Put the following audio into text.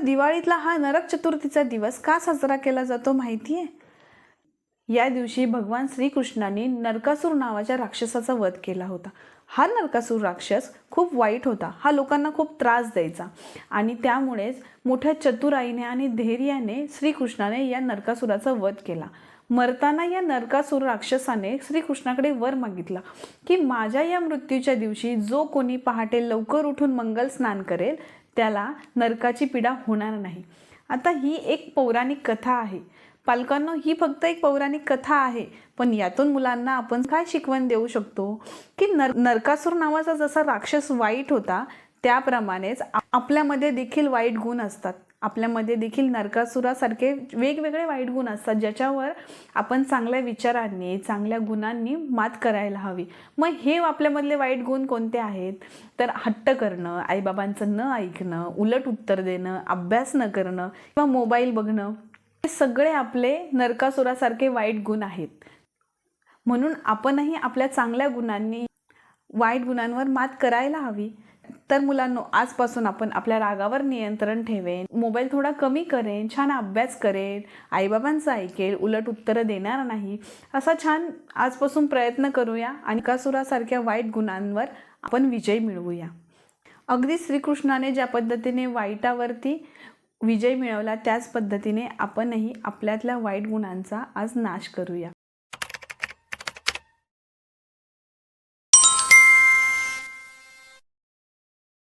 दिवाळीतला हा नरक चतुर्थीचा दिवस का साजरा केला जातो माहिती आहे? या दिवशी भगवान श्रीकृष्णाने नरकासूर नावाच्या राक्षसाचा वध केला होता. हा नरकासूर राक्षस खूप वाईट होता. हा लोकांना खूप त्रास द्यायचा आणि त्यामुळेच मोठ्या चतुराईने आणि धैर्याने श्रीकृष्णाने या नरकासुराचा वध केला. मरताना या नरकासूर राक्षसाने श्रीकृष्णाकडे वर मागितला की माझ्या या मृत्यूच्या दिवशी जो कोणी पहाटे लवकर उठून मंगल स्नान करेल त्याला नरकाची पीडा होणार नाही. आता ही एक पौराणिक कथा आहे. पालकांनो, ही फक्त एक पौराणिक कथा आहे, पण यातून मुलांना आपण काय शिकवण देऊ शकतो की नरकासूर नावाचा जसा राक्षस वाईट होता त्याप्रमाणेच आपल्यामध्ये देखील वाईट गुण असतात. आपल्यामध्ये देखील नरकासुरासारखे वेगवेगळे वाईट गुण असतात ज्याच्यावर आपण चांगल्या विचारांनी चांगल्या गुणांनी मात करायला हवी. मग हे आपल्यामधले वाईट गुण कोणते आहेत? तर हट्ट करणं, आईबाबांचं न ऐकणं, उलट उत्तर देणं, अभ्यास न करणं किंवा मोबाईल बघणं, हे सगळे आपले नरकासुरासारखे वाईट गुण आहेत. म्हणून आपणही आपल्या चांगल्या गुणांनी वाईट गुणांवर मात करायला हवी. तर मुलांनो, आजपासून आपण आपल्या रागावर नियंत्रण ठेवेन, मोबाईल थोडा कमी करेन, छान अभ्यास करेन, आईबाबांचं ऐकेल, उलट उत्तरं देणार नाही, असा छान आजपासून प्रयत्न करूया आणि नरकासुरासारख्या वाईट गुणांवर आपण विजय मिळवूया. अगदी श्रीकृष्णाने ज्या पद्धतीने वाईटावरती विजय मिळवला त्याच पद्धतीने आपणही आपल्यातल्या वाईट गुणांचा आज नाश करूया.